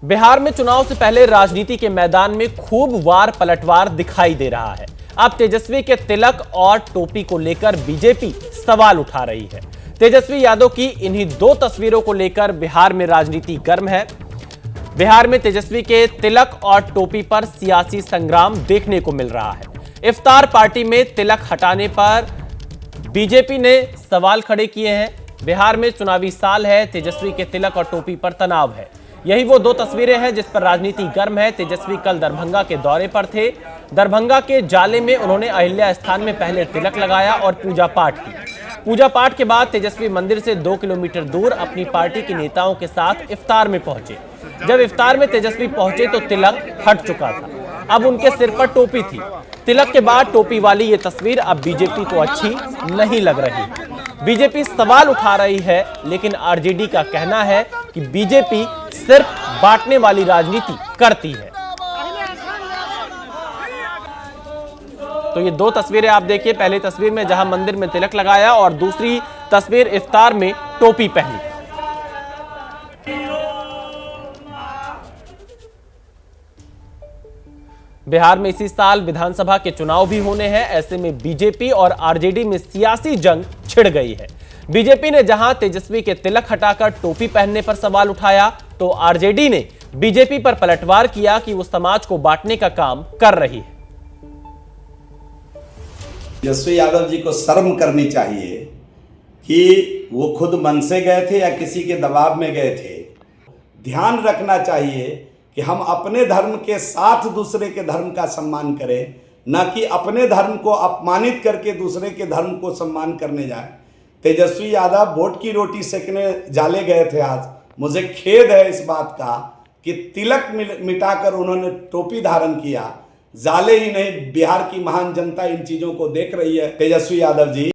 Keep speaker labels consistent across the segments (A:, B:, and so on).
A: बिहार में चुनाव से पहले राजनीति के मैदान में खूब वार पलटवार दिखाई दे रहा है। अब तेजस्वी के तिलक और टोपी को लेकर बीजेपी सवाल उठा रही है। तेजस्वी यादव की इन्हीं दो तस्वीरों को लेकर बिहार में राजनीति गर्म है। बिहार में तेजस्वी के तिलक और टोपी पर सियासी संग्राम देखने को मिल रहा है। इफ्तार पार्टी में तिलक हटाने पर बीजेपी ने सवाल खड़े किए हैं। बिहार में चुनावी साल है, तेजस्वी के तिलक और टोपी पर तनाव है। यही वो दो तस्वीरें हैं जिस पर राजनीति गर्म है। तेजस्वी कल दरभंगा के दौरे पर थे। दरभंगा के जाले में उन्होंने अहिल्या स्थान में पहले तिलक लगाया और पूजा पाठ की। पूजा पाठ के बाद तेजस्वी मंदिर से 2 किलोमीटर दूर अपनी पार्टी के नेताओं के साथ इफ्तार में पहुंचे। जब इफ्तार में तेजस्वी पहुंचे तो तिलक हट चुका था, अब उनके सिर पर टोपी थी। तिलक के बाद टोपी वाली ये तस्वीर अब बीजेपी को अच्छी नहीं लग रही। बीजेपी सवाल उठा रही है, लेकिन आरजेडी का कहना है कि बीजेपी सिर्फ बांटने वाली राजनीति करती है। तो ये दो तस्वीरें आप देखिए, पहली तस्वीर में जहां मंदिर में तिलक लगाया और दूसरी तस्वीर इफ्तार में टोपी पहनी। बिहार में इसी साल विधानसभा के चुनाव भी होने हैं। ऐसे में बीजेपी और आरजेडी में सियासी जंग छिड़ गई है। बीजेपी ने जहां तेजस्वी के तिलक हटाकर टोपी पहनने पर सवाल उठाया, तो आरजेडी ने बीजेपी पर पलटवार किया कि वो समाज को बांटने का काम कर रही है।
B: तेजस्वी यादव जी को शर्म करनी चाहिए कि वो खुद मन से गए थे या किसी के दबाव में गए थे। ध्यान रखना चाहिए कि हम अपने धर्म के साथ दूसरे के धर्म का सम्मान करें, न कि अपने धर्म को अपमानित करके दूसरे के धर्म को सम्मान करने जाए। तेजस्वी यादव वोट की रोटी सेकने जाले गए थे। आज मुझे खेद है इस बात का कि तिलक मिटाकर उन्होंने टोपी धारण किया। जाले ही नहीं, बिहार की महान जनता इन चीजों को देख रही है। तेजस्वी यादव जी,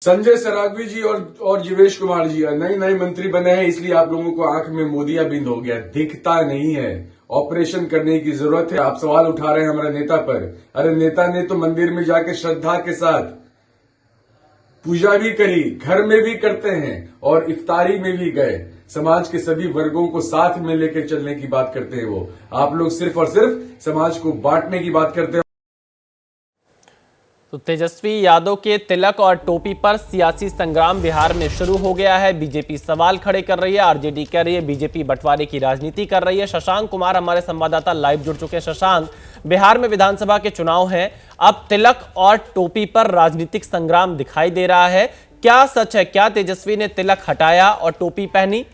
C: संजय सरावगी जी और जीवेश कुमार जी नए मंत्री बने हैं, इसलिए आप लोगों को आंख में मोतियाबिंद हो गया, दिखता नहीं है। ऑपरेशन करने की जरूरत है। आप सवाल उठा रहे हैं हमारे नेता पर। अरे नेता ने तो मंदिर में जाके श्रद्धा के साथ पूजा भी करी, घर में भी करते हैं और इफ्तारी में भी गए। समाज के सभी वर्गों को साथ में लेकर चलने की बात करते हैं वो। आप लोग सिर्फ और सिर्फ समाज को बांटने की बात करते हैं।
A: तो तेजस्वी यादव के तिलक और टोपी पर सियासी संग्राम बिहार में शुरू हो गया है। बीजेपी सवाल खड़े कर रही है, आरजेडी कह रही है बीजेपी बंटवारे की राजनीति कर रही है। शशांक कुमार हमारे संवाददाता लाइव जुड़ चुके हैं। शशांक, बिहार में विधानसभा के चुनाव हैं, अब तिलक और टोपी पर राजनीतिक संग्राम दिखाई दे रहा है। क्या सच है, क्या तेजस्वी ने तिलक हटाया और टोपी पहनी?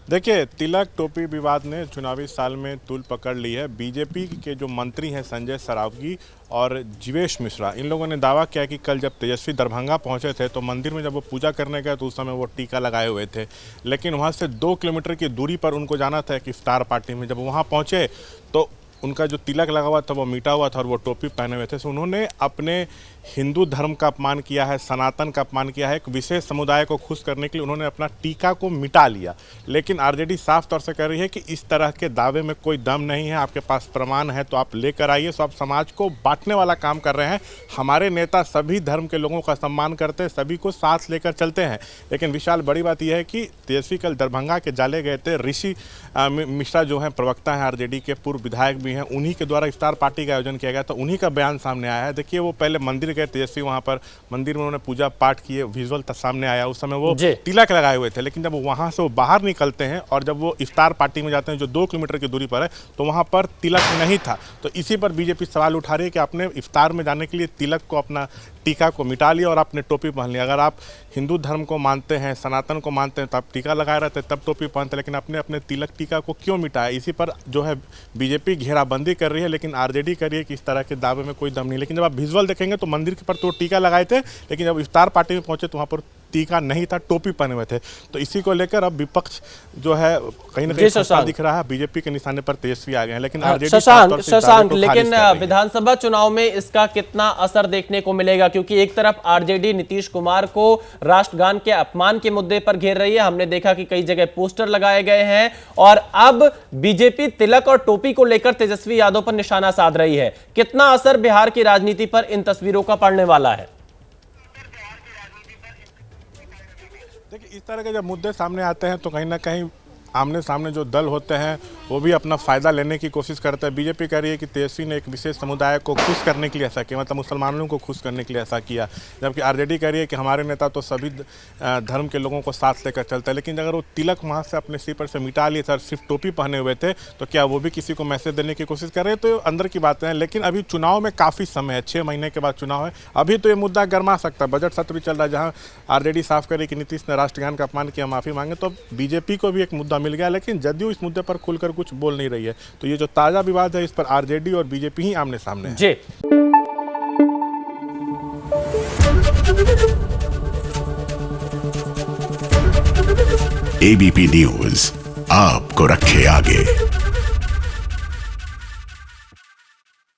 D: देखिए, तिलक टोपी विवाद ने चुनावी साल में तूल पकड़ ली है। बीजेपी के जो मंत्री हैं संजय सरावगी और जीवेश मिश्रा, इन लोगों ने दावा किया कि कल जब तेजस्वी दरभंगा पहुंचे थे तो मंदिर में जब वो पूजा करने गए तो उस समय वो टीका लगाए हुए थे, लेकिन वहां से 2 किलोमीटर की दूरी पर उनको जाना था कि इफ्तार पार्टी में। जब वहां पहुंचे तो उनका जो तिलक लगा हुआ था वो मिटा हुआ था और वो टोपी पहने हुए थे। तो उन्होंने अपने हिंदू धर्म का अपमान किया है, सनातन का अपमान किया है। एक विशेष समुदाय को खुश करने के लिए उन्होंने अपना टीका को मिटा लिया। लेकिन आरजेडी साफ तौर से कह रही है कि इस तरह के दावे में कोई दम नहीं है। आपके पास प्रमाण है तो आप लेकर आइए। सो आप समाज को बांटने वाला काम कर रहे हैं। हमारे नेता सभी धर्म के लोगों का सम्मान करते हैं, सभी को साथ लेकर चलते हैं। लेकिन विशाल बड़ी बात यह है कि तेजस्वी कल दरभंगा के जाले गए थे। ऋषि मिश्रा जो हैं, प्रवक्ता हैं आरजेडी के, पूर्व विधायक भी हैं, उन्हीं के द्वारा इफ्तार पार्टी का आयोजन किया गया। तो उन्हीं का बयान सामने आया है। देखिए, वो पहले मंदिर गए तेजस्वी, वहां पर मंदिर में उन्होंने पूजा पाठ किए, विजुअल सामने आया। उस समय वो तिलक लगाए हुए थे। लेकिन जब वहां से वो बाहर निकलते हैं और जब वो इफ्तार पार्टी में जाते हैं जो 2 किलोमीटर की दूरी पर है, तो वहां पर तिलक नहीं था। तो इसी पर बीजेपी सवाल उठा रही है कि आपने इफ्तार में जाने के लिए तिलक को, अपना टीका को मिटा लिया और आपने टोपी पहन लिया। अगर आप हिंदू धर्म को मानते हैं, सनातन को मानते हैं, तो आप टीका लगाए रहते तब टोपी पहनते, लेकिन आपने अपने तिलक टीका को क्यों मिटाया? इसी पर जो है बीजेपी घेराबंदी कर रही है। लेकिन आरजेडी कर रही है कि इस तरह के दावे में कोई दम नहीं। लेकिन जब आप विजुअल देखेंगे तो मंदिर के पर तो टीका लगाए थे, लेकिन जब इफ्तार पार्टी में पहुंचे तो वहां पर टीका नहीं था, टोपी पहने हुए थे। तो इसी को लेकर अब विपक्ष जो है कहीं ना कहीं फंसा दिख रहा है। बीजेपी के निशाने पर तेजस्वी आ गए हैं। लेकिन
A: शशांक, लेकिन विधानसभा चुनाव में इसका कितना असर देखने को मिलेगा? क्योंकि एक तरफ आरजेडी नीतीश कुमार को राष्ट्रगान के अपमान के मुद्दे पर घेर रही है। हमने देखा कि कई जगह पोस्टर लगाए गए हैं और अब बीजेपी तिलक और टोपी को लेकर तेजस्वी यादव पर निशाना साध रही है। कितना असर बिहार की राजनीति पर इन तस्वीरों का पड़ने वाला है?
D: लेकिन इस तरह के जब मुद्दे सामने आते हैं तो कहीं ना कहीं आमने सामने जो दल होते हैं वो भी अपना फ़ायदा लेने की कोशिश करते हैं। बीजेपी कह रही है कि तेजस्वी ने एक विशेष समुदाय को खुश करने के लिए ऐसा किया, मतलब मुसलमानों को खुश करने के लिए ऐसा किया, जबकि आरजेडी कह रही है कि हमारे नेता तो सभी धर्म के लोगों को साथ लेकर चलते हैं। लेकिन अगर वो तिलक वहाँ से अपने सिर पर से मिटा लिए सर, सिर्फ टोपी पहने हुए थे, तो क्या वो भी किसी को मैसेज देने की कोशिश कर रहे हैं? तो अंदर की बातें हैं। लेकिन अभी चुनाव में काफ़ी समय है, 6 महीने के बाद चुनाव है, अभी तो ये मुद्दा गर्मा सकता है। बजट सत्र भी चल रहा है जहाँ आरजेडी साफ करे कि नीतीश ने राष्ट्रगान का अपमान किया, माफ़ी मांगे, तो बीजेपी को भी एक मुद्दा मिल गया। लेकिन जदयू इस मुद्दे पर खुलकर कुछ बोल नहीं रही है। तो ये जो ताजा विवाद है इस पर आरजेडी और बीजेपी ही आमने सामने है।
A: जी
E: एबीपी न्यूज आपको रखे आगे।